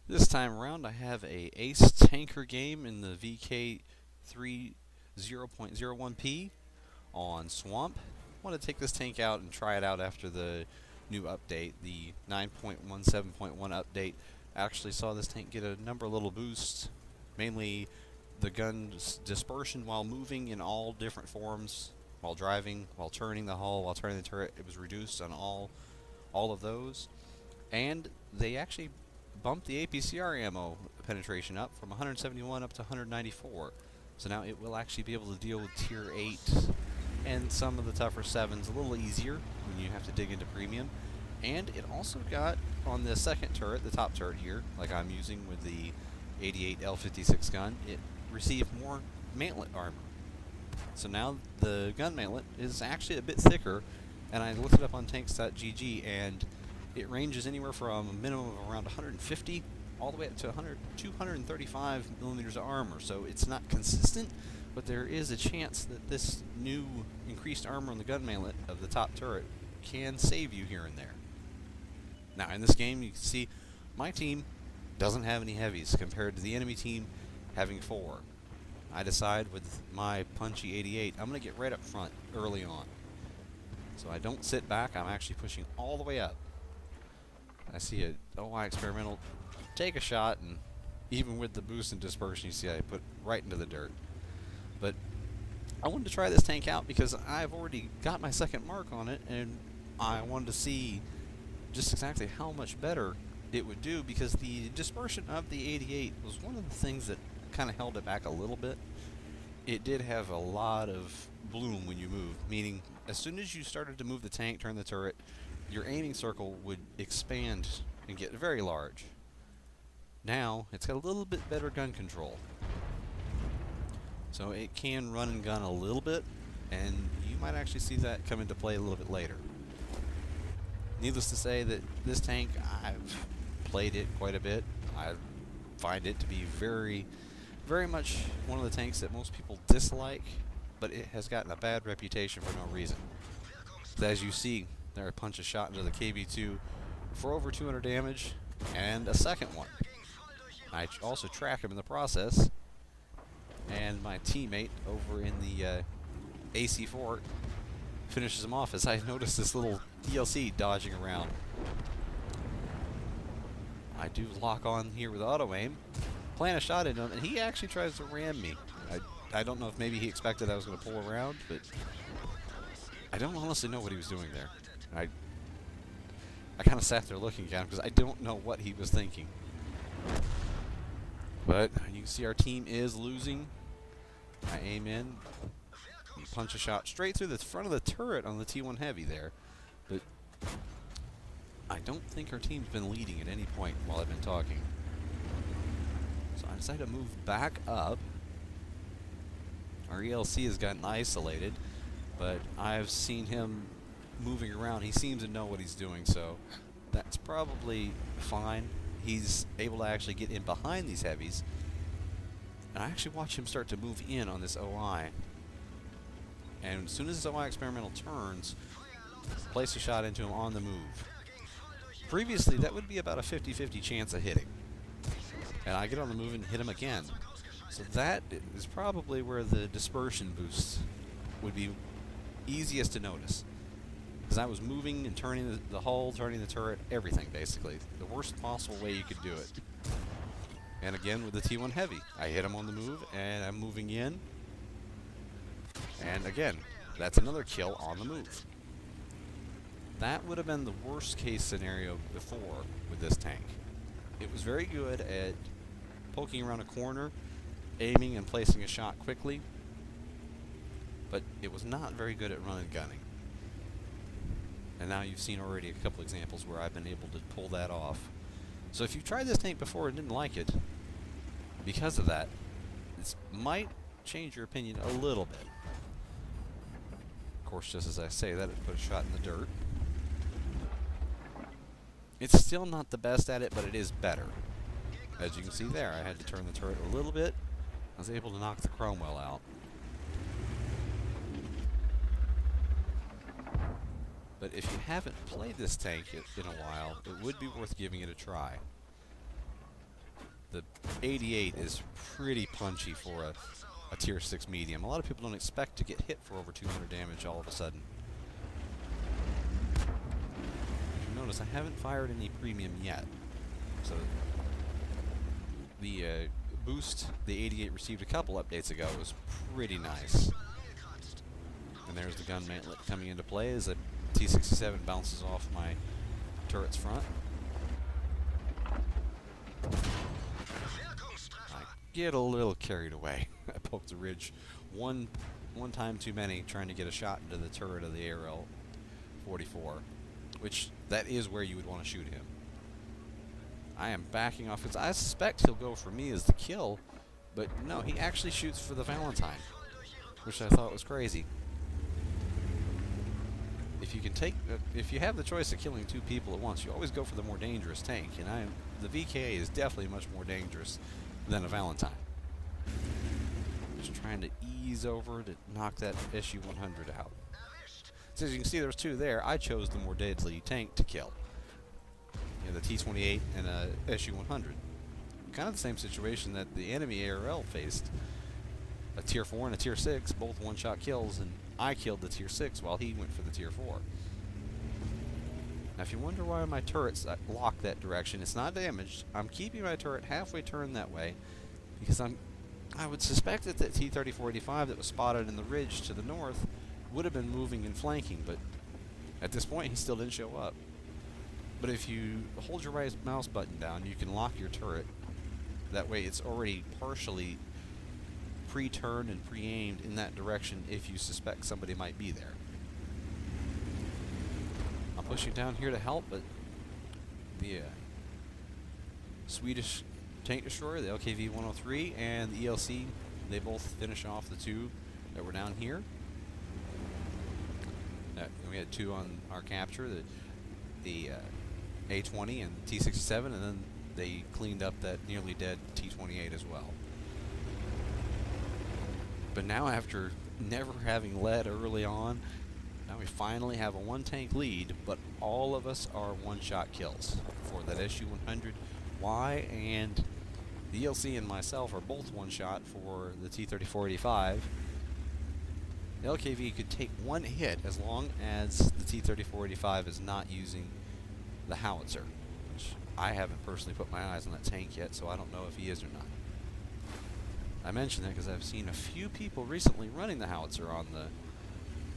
This time around, I have a ace tanker game in the Vk30.01P on Swamp. I want to take this tank out and try it out after the new update, the 9.17.1 update. I actually saw this tank get a number of little boosts, mainly the gun's dispersion while moving in all different forms, while driving, while turning the hull, while turning the turret. It was reduced on all of those, and they actually bumped the APCR ammo penetration up from 171 up to 194. So now it will actually be able to deal with tier 8 and some of the tougher 7s a little easier when you have to dig into premium. And it also got on the second turret, the top turret here, like I'm using with the 88 L56 gun, it received more mantlet armor. So now the gun mantlet is actually a bit thicker, and I looked it up on tanks.gg, and it ranges anywhere from a minimum of around 150 all the way up to 235 millimeters of armor. So it's not consistent, but there is a chance that this new increased armor on the gun mantlet of the top turret can save you here and there. Now in this game, you can see my team doesn't have any heavies compared to the enemy team having 4. I decide with my punchy 88, I'm going to get right up front early on. So I don't sit back, I'm actually pushing all the way up. I see a OI experimental take a shot, and even with the boost and dispersion, you see I put right into the dirt. But I wanted to try this tank out because I've already got my second mark on it, and I wanted to see just exactly how much better it would do, because the dispersion of the 88 was one of the things that kind of held it back a little bit. It did have a lot of bloom when you moved, meaning as soon as you started to move the tank, turn the turret, your aiming circle would expand and get very large. Now, it's got a little bit better gun control. So it can run and gun a little bit, and you might actually see that come into play a little bit later. Needless to say that this tank, I've played it quite a bit. I find it to be very, very much one of the tanks that most people dislike, but it has gotten a bad reputation for no reason. So as you see, there I punch a shot into the KB2 for over 200 damage, and a second one. I also track him in the process, and my teammate over in the AC4 finishes him off as I notice this little DLC dodging around. I do lock on here with auto aim, plant a shot into him, and he actually tries to ram me. I don't know if maybe he expected I was going to pull around, but I don't honestly know what he was doing there. I kind of sat there looking at him because I don't know what he was thinking. But you can see our team is losing. I aim in, and punch a shot straight through the front of the turret on the T1 Heavy there. But I don't think our team's been leading at any point while I've been talking. So I decided to move back up. Our ELC has gotten isolated, but I've seen him moving around. He seems to know what he's doing, so that's probably fine. He's able to actually get in behind these heavies, and I actually watch him start to move in on this OI. And as soon as this OI experimental turns, place a shot into him on the move. Previously, that would be about a 50-50 chance of hitting. And I get on the move and hit him again. So that is probably where the dispersion boosts would be easiest to notice. Because I was moving and turning the hull, turning the turret, everything basically. The worst possible way you could do it. And again with the T1 Heavy. I hit him on the move, and I'm moving in. And again, that's another kill on the move. That would have been the worst case scenario before with this tank. It was very good at poking around a corner, aiming and placing a shot quickly, but it was not very good at run and gunning. And now you've seen already a couple examples where I've been able to pull that off. So if you've tried this tank before and didn't like it, because of that, this might change your opinion a little bit. Of course, just as I say that, it put a shot in the dirt. It's still not the best at it, but it is better. As you can see there, I had to turn the turret a little bit. I was able to knock the Cromwell out. But if you haven't played this tank in a while, it would be worth giving it a try. the 88 is pretty punchy for a tier 6 medium. A lot of people don't expect to get hit for over 200 damage all of a sudden. If you notice, I haven't fired any premium yet. So the boost the 88 received a couple updates ago was pretty nice. And there's the gun mantlet coming into play as a T67 bounces off my turret's front. I get a little carried away. I poked the ridge one time too many trying to get a shot into the turret of the ARL 44, which that is where you would want to shoot him. I am backing off because I suspect he'll go for me as the kill, but no, he actually shoots for the Valentine, which I thought was crazy. If you can if you have the choice of killing two people at once, you always go for the more dangerous tank, and the VK is definitely much more dangerous than a Valentine. Just trying to ease over to knock that SU-100 out. So as you can see, there's two there. I chose the more deadly tank to kill. You know, the T-28 and a SU-100. Kind of the same situation that the enemy ARL faced. A tier 4 and a tier 6, both one-shot kills, and I killed the tier 6 while he went for the tier 4. Now if you wonder why my turrets lock that direction, it's not damaged. I'm keeping my turret halfway turned that way because I would suspect that the T-3485 that was spotted in the ridge to the north would have been moving and flanking, but at this point he still didn't show up. But if you hold your right mouse button down, you can lock your turret. That way it's already partially pre-turned and pre-aimed in that direction if you suspect somebody might be there. I'm pushing down here to help, but the Swedish tank destroyer, the LKV-103, and the ELC, they both finish off the two that were down here. We had two on our capture, the A-20 and T-67, and then they cleaned up that nearly dead T-28 as well. But now, after never having led early on, now we finally have a one-tank lead, but all of us are one-shot kills for that SU-100Y, and the ELC and myself are both one-shot for the T-3485. The LKV could take one hit as long as the T-3485 is not using the howitzer, which I haven't personally put my eyes on that tank yet, so I don't know if he is or not. I mention that because I've seen a few people recently running the howitzer on the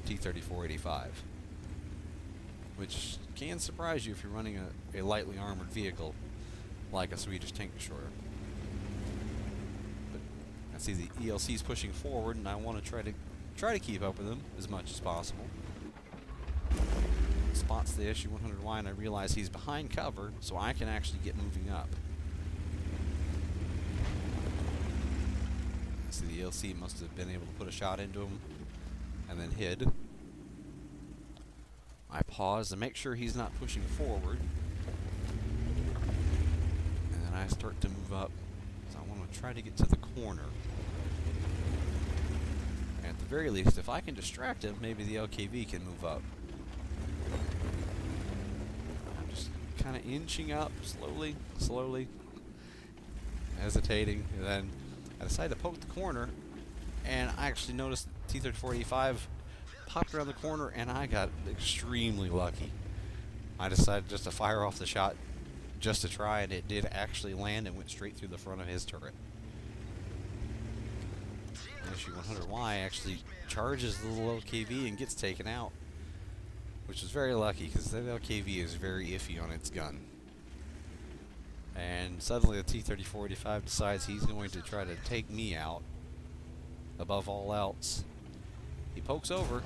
T-3485, which can surprise you if you're running a lightly armored vehicle like a Swedish tank destroyer. But I see the ELC's pushing forward, and I want to try to keep up with them as much as possible. Spots the SU-100Y, and I realize he's behind cover, so I can actually get moving up. See, the ELC must have been able to put a shot into him and then hid. I pause to make sure he's not pushing forward, and then I start to move up, so I want to try to get to the corner. At the very least, if I can distract him, maybe the LKV can move up. I'm just kind of inching up slowly, hesitating, and then I decided to poke the corner, and I actually noticed the T-3485 popped around the corner, and I got extremely lucky. I decided just to fire off the shot just to try, and it did actually land and went straight through the front of his turret. The SU-100Y actually charges the little LKV and gets taken out, which is very lucky because that LKV is very iffy on its gun. And suddenly the T-3485 decides he's going to try to take me out above all else. He pokes over,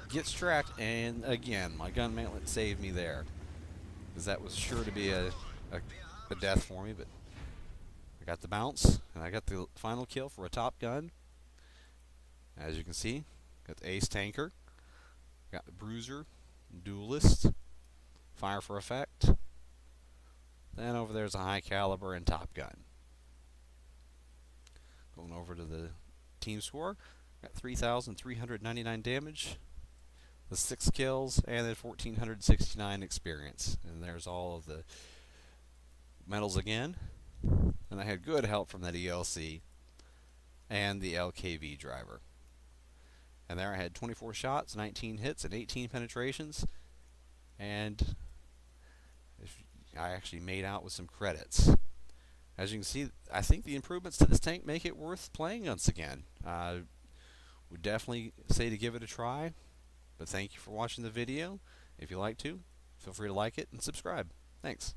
gets tracked, and again, my gun mantlet saved me there, because that was sure to be a death for me, but I got the bounce, and I got the final kill for a top gun. As you can see, got the ace tanker, got the bruiser, duelist, fire for effect. Then over there's a high caliber and top gun. Going over to the team score, got 3,399 damage, the 6 kills, and then 1,469 experience. And there's all of the medals again. and I had good help from that ELC and the LKV driver. And there I had 24 shots, 19 hits, and 18 penetrations, and I actually made out with some credits. As you can see, I think the improvements to this tank make it worth playing once again. Would definitely say to give it a try, but thank you for watching the video. If you like to, feel free to like it and subscribe. Thanks.